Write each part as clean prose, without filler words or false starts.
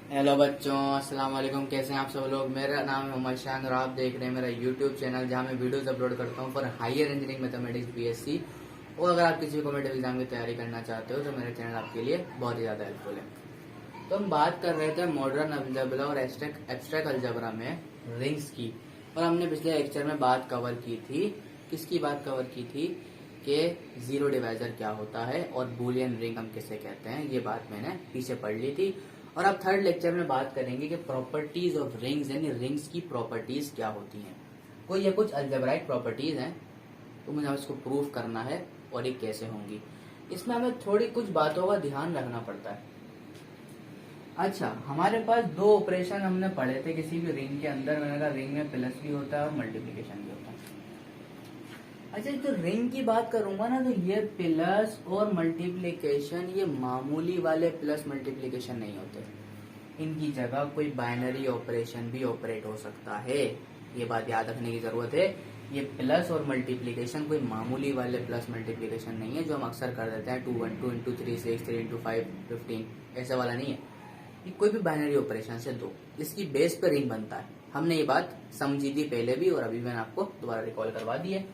Hello बच्चों, अस्सलाम वालेकुम। कैसे हैं आप सब लोग। मेरा नाम है मोहम्मद शान और आप देख रहे हैं मेरा यूट्यूब चैनल जहां मैं वीडियोस अपलोड करता हूं for higher engineering mathematics BSc. और अगर आप किसी कॉम्पिटेटिव एग्जाम की तैयारी करना चाहते हो तो मेरा चैनल आपके लिए बहुत ही ज़्यादा हेल्पफुल है। तो हम बात कर रहे थे मॉडर्न अलजेब्रा और एब्स्ट्रैक्ट अलजेब्रा में रिंग्स की। और हमने पिछले लेक्चर में बात कवर की थी, किसकी बात कवर की थी कि जीरो डिवाइजर क्या होता है और बूलियन रिंग हम किसे कहते हैं। ये बात मैंने पीछे पढ़ ली थी। और अब थर्ड लेक्चर में बात करेंगे कि प्रॉपर्टीज ऑफ रिंग्स, यानी रिंग्स की प्रॉपर्टीज क्या होती हैं। कोई ये कुछ अलजेब्राइक प्रॉपर्टीज हैं तो मुझे इसको प्रूफ करना है और ये कैसे होंगी। इसमें हमें थोड़ी कुछ बातों का ध्यान रखना पड़ता है। अच्छा, हमारे पास दो ऑपरेशन हमने पढ़े थे किसी भी रिंग के अंदर। मैंने कहा रिंग में प्लस भी होता है और मल्टीप्लीकेशन भी होता है। अच्छा, तो रिंग की बात करूंगा ना, तो ये प्लस और मल्टीप्लीकेशन ये मामूली वाले प्लस मल्टीप्लीकेशन नहीं होते। इनकी जगह कोई बाइनरी ऑपरेशन भी ऑपरेट हो सकता है। ये बात याद रखने की जरूरत है। ये प्लस और मल्टीप्लीकेशन कोई मामूली वाले प्लस मल्टीप्लीकेशन नहीं है जो हम अक्सर कर देते हैं 2 1 2 इंटू 3 6 3 इंटू 5 15, ऐसा वाला नहीं है। ये कोई भी बाइनरी ऑपरेशन से दो, इसकी बेस पर रिंग बनता है। हमने ये बात समझी थी पहले भी और अभी मैंने आपको दोबारा रिकॉल करवा दी है।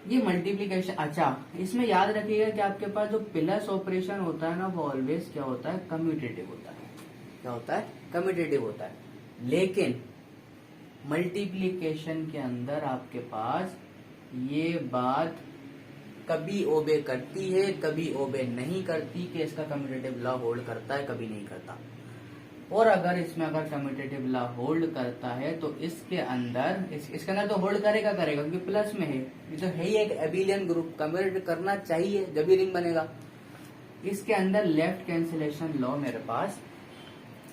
ये मल्टीप्लीकेशन, अच्छा इसमें याद रखिएगा कि आपके पास जो प्लस ऑपरेशन होता है ना वो ऑलवेज क्या होता है, कम्यूटेटिव होता है। क्या होता है, कम्यूटेटिव होता है। लेकिन मल्टीप्लीकेशन के अंदर आपके पास ये बात कभी ओबे करती है, कभी ओबे नहीं करती कि इसका कम्यूटेटिव लॉ होल्ड करता है, कभी नहीं करता। और अगर इसमें अगर कम्यूटेटिव लॉ होल्ड करता है तो इसके अंदर इसके अंदर तो होल्ड करेगा क्योंकि प्लस में है। ये तो है ही एक एबिलियन ग्रुप, कम्यूटेट करना चाहिए जब भी रिंग बनेगा। इसके अंदर लेफ्ट कैंसिलेशन लॉ मेरे पास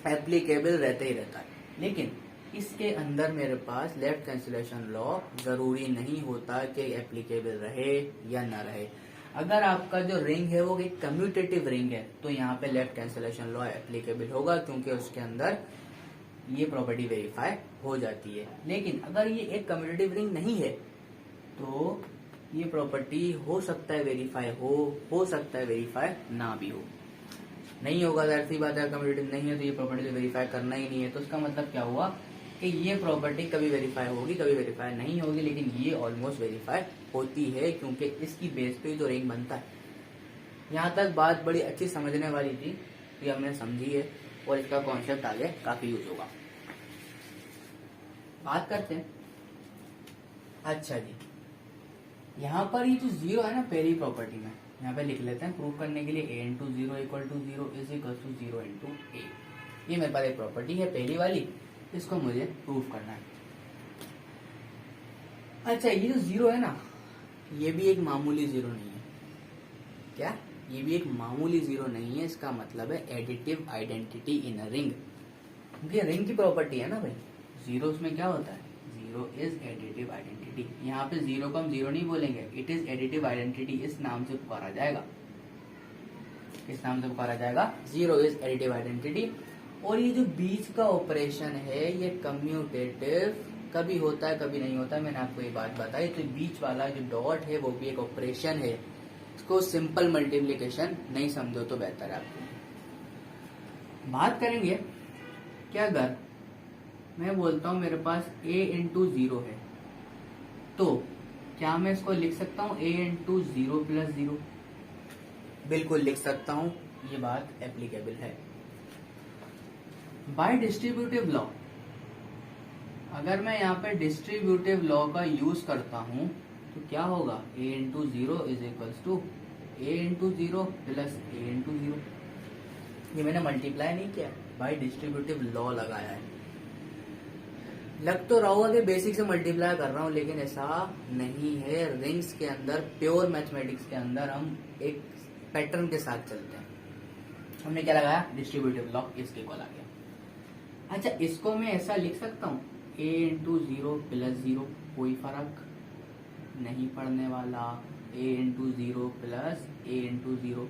एप्लीकेबल रहते ही रहता है। लेकिन इसके अंदर मेरे पास लेफ्ट कैंसिलेशन लॉ जरूरी नहीं होता कि एप्लीकेबल रहे या न रहे। अगर आपका जो रिंग है वो एक कम्यूटेटिव रिंग है तो यहाँ पे लेफ्ट कैंसिलेशन लॉ एप्लीकेबल होगा क्योंकि उसके अंदर ये प्रॉपर्टी वेरीफाई हो जाती है। लेकिन अगर ये एक कम्यूटेटिव रिंग नहीं है तो ये प्रॉपर्टी हो सकता है वेरीफाई हो सकता है वेरीफाई ना भी हो। नहीं होगा, जाहिर सी बात है, कम्यूटेटिव नहीं है तो ये प्रॉपर्टी वेरीफाई करना ही नहीं है। तो इसका मतलब क्या हुआ कि ये प्रॉपर्टी कभी वेरीफाई होगी, कभी वेरीफाई नहीं होगी, लेकिन ये ऑलमोस्ट वेरीफाई होती है क्योंकि इसकी बेस पे जो रिंग बनता है। यहाँ तक बात बड़ी अच्छी समझने वाली थी, ये हमने समझी है और इसका कॉन्सेप्ट आगे काफी यूज होगा। बात करते हैं। अच्छा जी, यहाँ पर ये जो जीरो है ना पहली प्रॉपर्टी में, यहाँ पे लिख लेते हैं प्रूव करने के लिए a into zero equal to zero is equal to zero into a. ये मेरे पास एक प्रॉपर्टी है पहली वाली, इसको मुझे प्रूव करना है। अच्छा, ये जो जीरो है ना ये भी एक मामूली जीरो नहीं है। क्या, ये भी एक मामूली जीरो नहीं है। इसका मतलब है additive identity in a ring, क्योंकि रिंग की प्रॉपर्टी है ना भाई। जीरो में क्या होता है, जीरो इज एडिटिव आइडेंटिटी। यहाँ पे जीरो को हम जीरो नहीं बोलेंगे, इट इज एडिटिव आइडेंटिटी, इस नाम से पुकारा जाएगा। किस नाम से पुकारा जाएगा, जीरो इज एडिटिव आइडेंटिटी। और ये जो बीच का ऑपरेशन है ये कम्यूटेटिव कभी होता है कभी नहीं होता है। मैंने आपको ये बात बताई। तो बीच वाला जो डॉट है वो भी एक ऑपरेशन है। इसको सिंपल मल्टीप्लीकेशन नहीं समझो तो बेहतर है आपको। बात करेंगे कि अगर मैं बोलता हूं मेरे पास a इंटू जीरो है तो क्या मैं इसको लिख सकता हूं a into zero plus zero? बिल्कुल लिख सकता हूं, ये बात एप्लीकेबल है। बाय डिस्ट्रीब्यूटिव लॉ, अगर मैं यहाँ पे डिस्ट्रीब्यूटिव लॉ का यूज करता हूं तो क्या होगा, a into zero is equals to a into zero plus a into zero. ये मैंने मल्टीप्लाई नहीं किया, बाय डिस्ट्रीब्यूटिव लॉ लगाया है। लग तो रहा होगा कि बेसिक से मल्टीप्लाई कर रहा हूं, लेकिन ऐसा नहीं है। रिंग्स के अंदर, प्योर मैथमेटिक्स के अंदर हम एक पैटर्न के साथ चलते हैं। हमने क्या लगाया, डिस्ट्रीब्यूटिव लॉ, इसके इक्वल आ गया। अच्छा, इसको मैं ऐसा लिख सकता हूं a into zero plus zero, कोई फर्क नहीं पड़ने वाला, a into zero plus a into zero.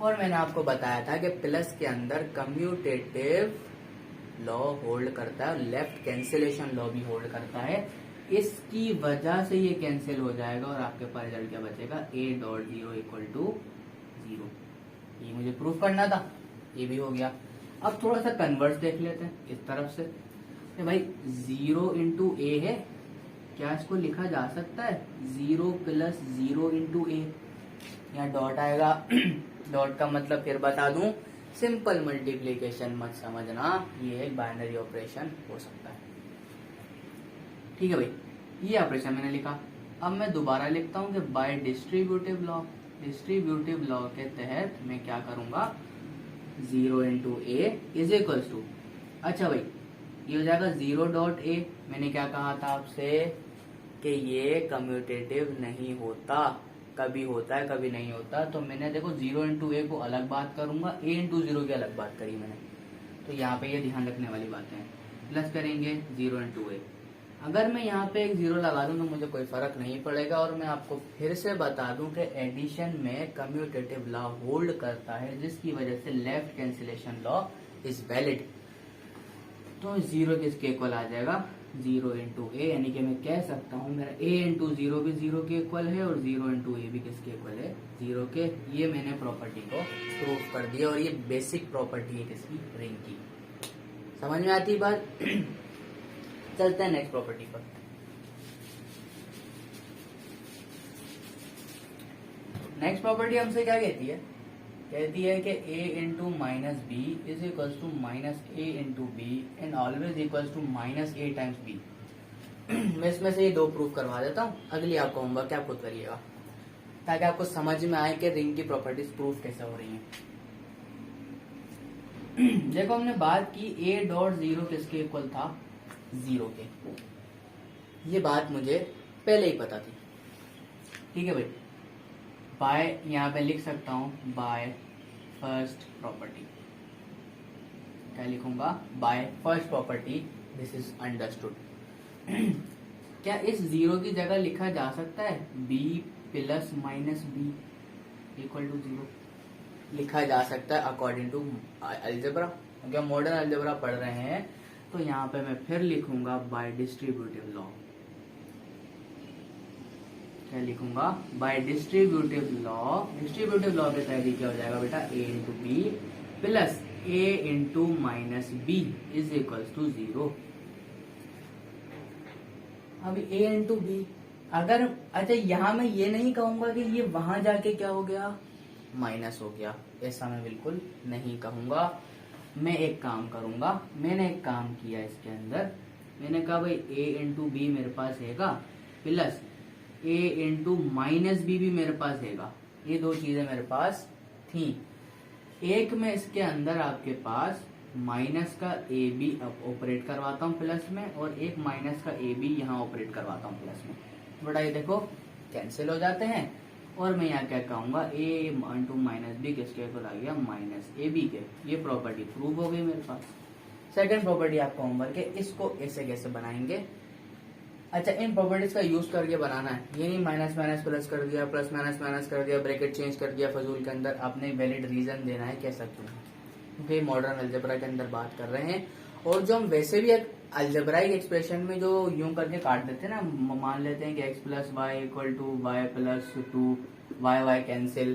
और मैंने आपको बताया था कि प्लस के अंदर कम्यूटेटिव लॉ होल्ड करता है, लेफ्ट कैंसिलेशन लॉ भी होल्ड करता है। इसकी वजह से ये कैंसिल हो जाएगा और आपके पास रिजल्ट क्या बचेगा, a dot zero equal to zero. ये मुझे प्रूफ करना था, ये भी हो गया। अब थोड़ा सा कन्वर्स देख लेते हैं इस तरफ से कि भाई 0 इंटू ए है, क्या इसको लिखा जा सकता है 0 प्लस 0 इंटू ए, यहाँ डॉट आएगा डॉट का मतलब फिर बता दूं सिंपल मल्टीप्लीकेशन मत समझना, ये एक बाइनरी ऑपरेशन हो सकता है। ठीक है भाई, ये ऑपरेशन मैंने लिखा। अब मैं दोबारा लिखता हूं कि बाय डिस्ट्रीब्यूटिव लॉ के तहत मैं क्या करूंगा 0 into A is equals to, अच्छा भाई ये हो जाएगा 0 डॉट ए। मैंने क्या कहा था आपसे कि ये कम्यूटेटिव नहीं होता, कभी होता है कभी नहीं होता। तो मैंने देखो 0 इंटू ए को अलग बात करूंगा, ए इंटू 0 की अलग बात करी मैंने, तो यहाँ पे ये ध्यान रखने वाली बातें हैं। प्लस करेंगे 0 इंटू ए, अगर मैं यहाँ पे एक 0 लगा दूं तो मुझे कोई फर्क नहीं पड़ेगा। और मैं आपको फिर से बता दूं कि एडिशन में कम्यूटेटिव लॉ होल्ड करता है, जिसकी वजह से left cancellation law is valid. तो 0 किसके इक्वल आ जाएगा 0 इंटू ए, यानी कि मैं कह सकता हूँ मेरा a इंटू 0 भी 0 के इक्वल है और 0 इंटू ए भी किसके इक्वल है 0 के। ये मैंने प्रॉपर्टी को प्रूफ कर दिया और ये बेसिक प्रॉपर्टी है किसकी रिंग की। समझ में आती बात? चलते हैं नेक्स्ट प्रॉपर्टी पर। नेक्स्ट प्रॉपर्टी हमसे क्या कहती है कि a into minus B is equals to minus A into B and always equals to minus A times B. मैं इसमें से ये दो प्रूफ करवा देता हूँ, अगली आपको होमवर्क आप खुद करिएगा ताकि आपको समझ में आए कि रिंग की प्रॉपर्टीज प्रूफ कैसे हो रही हैं। देखो हमने बात की a डॉट 0 किसके इक्वल था 0 के, ये बात मुझे पहले ही पता थी। ठीक है भाई, बाय यहाँ पे लिख सकता हूं बाय फर्स्ट प्रॉपर्टी, क्या लिखूंगा by first property, this is understood. क्या इस 0 की जगह लिखा जा सकता है b plus minus B equal to 0? लिखा जा सकता है अकॉर्डिंग टू अलजेब्रा, क्योंकि हम मॉडर्न अलजेब्रा पढ़ रहे हैं। तो यहाँ पे मैं फिर लिखूंगा बाय डिस्ट्रीब्यूटिव लॉ, क्या लिखूंगा by distributive law. Distributive law के तहत क्या हो जाएगा बेटा a into B plus a into minus B is equals to 0। अभी a इंटू बी, अगर अच्छा यहाँ मैं ये नहीं कहूंगा कि ये वहां जाके क्या हो गया माइनस हो गया, ऐसा मैं बिल्कुल नहीं कहूंगा। मैं एक काम करूंगा, मैंने एक काम किया इसके अंदर, मैंने कहा भाई a इंटू बी मेरे पास हैगा plus a into minus b भी मेरे पास हैगा, ये दो चीजें मेरे पास थी। एक मैं इसके अंदर आपके पास माइनस का ए बी ऑपरेट करवाता हूँ प्लस में, और एक माइनस का ए बी यहाँ ऑपरेट करवाता हूँ प्लस में। बड़ा ये देखो कैंसिल हो जाते हैं, और मैं यहाँ क्या कहूंगा a इंटू माइनस बी किसके इक्वल आ गया माइनस ए बी के। ये प्रॉपर्टी प्रूव हो गई मेरे पास। सेकंड प्रॉपर्टी आपका होमवर्क है, इसको ऐसे कैसे बनाएंगे। अच्छा, इन प्रॉपर्टीज का यूज करके बनाना है, ये नहीं माइनस माइनस प्लस कर दिया, प्लस माइनस माइनस कर दिया, ब्रैकेट चेंज कर दिया फजूल के अंदर। आपने वैलिड रीजन देना है कैसा क्यों, क्योंकि मॉडर्न अलजेब्रा के अंदर बात कर रहे हैं। और जो हम वैसे भी अलजेब्राइक एक्सप्रेशन में जो यूं करके काट देते हैं ना, मान लेते हैं कि x plus y equal to y plus 2 y y cancel,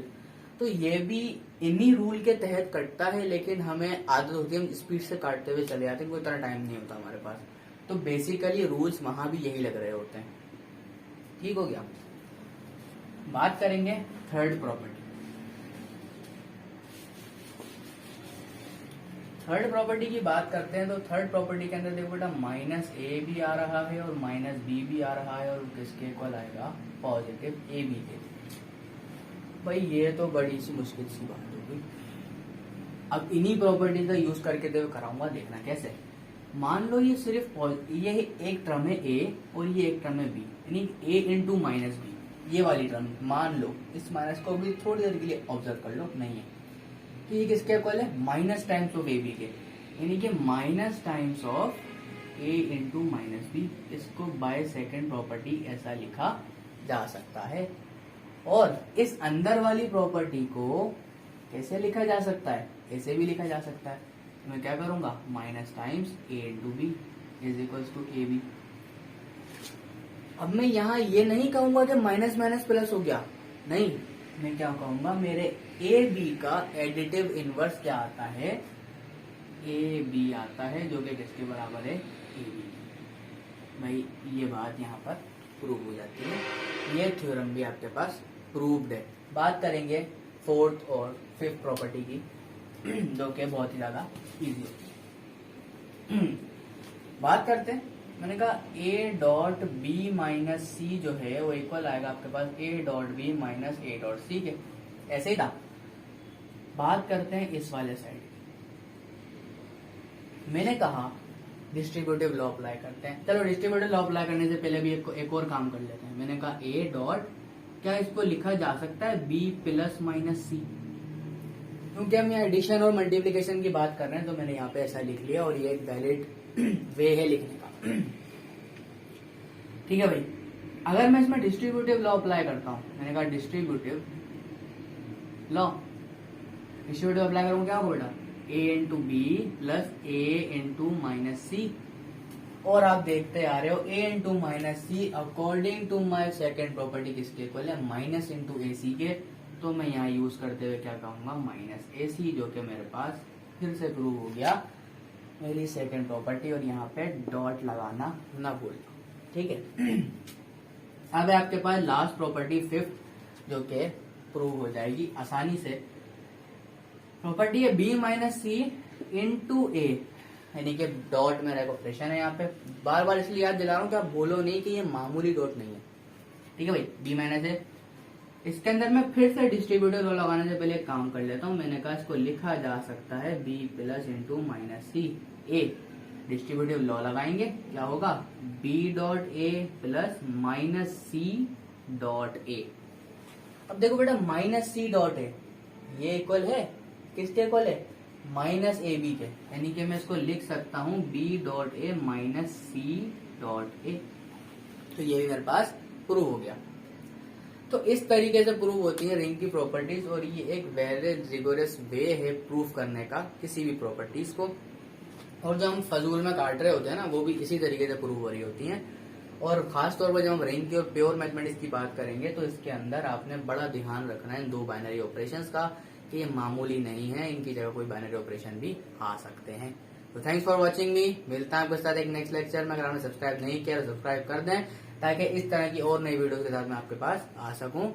तो ये भी इन्हीं रूल के तहत कटता है। लेकिन हमें आदत होती है हम स्पीड से काटते हुए चले जाते हैं, कोई इतना टाइम नहीं होता हमारे पास। तो बेसिकली रूल्स वहां भी यही लग रहे होते हैं। ठीक हो गया। बात करेंगे थर्ड प्रॉपर्टी। थर्ड प्रॉपर्टी की बात करते हैं तो थर्ड प्रॉपर्टी के अंदर देखो बेटा माइनस ए भी आ रहा है और माइनस बी भी आ रहा है, और किसके इक्वल आएगा पॉजिटिव ए बी के। भाई ये तो बड़ी सी मुश्किल सी बात हो गई। अब इन्हीं प्रॉपर्टी का यूज करके देखो कराऊंगा, देखना कैसे। मान लो ये सिर्फ ये एक टर्म है ए और ये एक टर्म है बी, यानी ए इंटू माइनस बी, ये वाली टर्म मान लो। इस माइनस को भी थोड़ी देर के लिए ऑब्जर्व कर लो, नहीं है तो ये किसके इक्वल है minus times of a b के, यानी कि minus times of a into minus b. इसको बाय सेकंड प्रॉपर्टी ऐसा लिखा जा सकता है। और इस अंदर वाली प्रॉपर्टी को कैसे लिखा जा सकता है, ऐसे भी लिखा जा सकता है। तो मैं क्या करूंगा minus times a into b is equals to a b. अब मैं यहाँ ये नहीं कहूंगा कि माइनस माइनस प्लस हो गया, नहीं, मैं क्या कहूंगा मेरे ए बी का एडिटिव इनवर्स क्या आता है, ए बी आता है जो कि किसके बराबर है, ए बी। भाई ये बात यहाँ पर प्रूव हो जाती है, ये थ्योरम भी आपके पास प्रूव्ड है। बात करेंगे फोर्थ और फिफ्थ प्रॉपर्टी की जो कि बहुत ही ज्यादा इजी है। बात करते हैं, मैंने कहा a dot b minus c जो है वो इक्वल आएगा आपके पास a dot b minus a dot c के, ऐसे ही था। बात करते हैं इस वाले साइड, मैंने कहा डिस्ट्रीब्यूटिव लॉ अप्लाई करते हैं। चलो डिस्ट्रीब्यूटिव लॉ अप्लाई करने से पहले भी एक और काम कर लेते हैं। मैंने कहा ए डॉट, क्या इसको लिखा जा सकता है बी प्लस माइनस सी, क्योंकि हम यहाँ एडिशन और मल्टीप्लीकेशन की बात कर रहे हैं तो मैंने यहाँ पे ऐसा लिख लिया और ये एक वैलिड वे है लिखने का। ठीक है भाई, अगर मैं इसमें डिस्ट्रीब्यूटिव लॉ अप्लाई करता हूं, मैंने कहा डिस्ट्रीब्यूटिव लॉ, डिस्ट्रीब्यूटिव अप्लाई करूंगा क्या होगा बेटा, a into B plus a into minus c. और आप देखते आ रहे हो a into minus c according to my second property किसके इक्वल है, माइनस इंटू ए सी के। तो मैं यहाँ यूज करते हुए क्या कहूंगा, माइनस ए सी, जो कि मेरे पास फिर से प्रूव हो गया मेरी सेकेंड प्रॉपर्टी। और यहाँ पे डॉट लगाना ना भूलना, ठीक है। अब है आपके पास लास्ट प्रॉपर्टी फिफ्थ, जो कि प्रूव हो जाएगी आसानी से। प्रॉपर्टी है बी माइनस सी इंटू ए, यानी कि डॉट मेरा एक ऑपरेशन है यहाँ पे। बार बार इसलिए याद दिला रहा हूँ कि आप बोलो नहीं कि ये मामूली डॉट नहीं है, ठीक है भाई। बी माइनस है, इसके अंदर मैं फिर से डिस्ट्रीब्यूटिव लॉ लगाने से पहले एक काम कर लेता हूँ। मैंने कहा इसको लिखा जा सकता है b plus into minus c a. Distributive law लगाएंगे, क्या होगा, b dot a plus minus c dot a. अब देखो बेटा माइनस सी डॉट ए ये इक्वल है किसके इक्वल है, माइनस ए बी के, यानी कि मैं इसको लिख सकता हूँ b dot a minus c dot a. तो ये भी मेरे पास प्रूव हो गया। तो इस तरीके से प्रूव होती है रिंग की प्रॉपर्टीज, और ये एक वेरी रिगोरस वे है प्रूव करने का किसी भी प्रॉपर्टीज को। और जो हम फजूल में काट रहे होते हैं ना, वो भी इसी तरीके से प्रूव हो रही होती हैं। और खास तौर पर जब हम रिंग की और प्योर मैथमेटिक्स की बात करेंगे तो इसके अंदर आपने बड़ा ध्यान रखना है इन दो बाइनरी ऑपरेशंस का, कि ये मामूली नहीं है, इनकी जगह कोई बाइनरी ऑपरेशन भी आ सकते हैं। तो थैंक्स फॉर वॉचिंग मी, मिलता है आपके साथ एक नेक्स्ट लेक्चर में। अगर आपने सब्सक्राइब नहीं किया तो सब्सक्राइब कर दें, ताकि इस तरह की और नई वीडियो के साथ मैं आपके पास आ सकूं।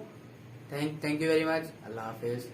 Thank you very much, Allah Hafiz.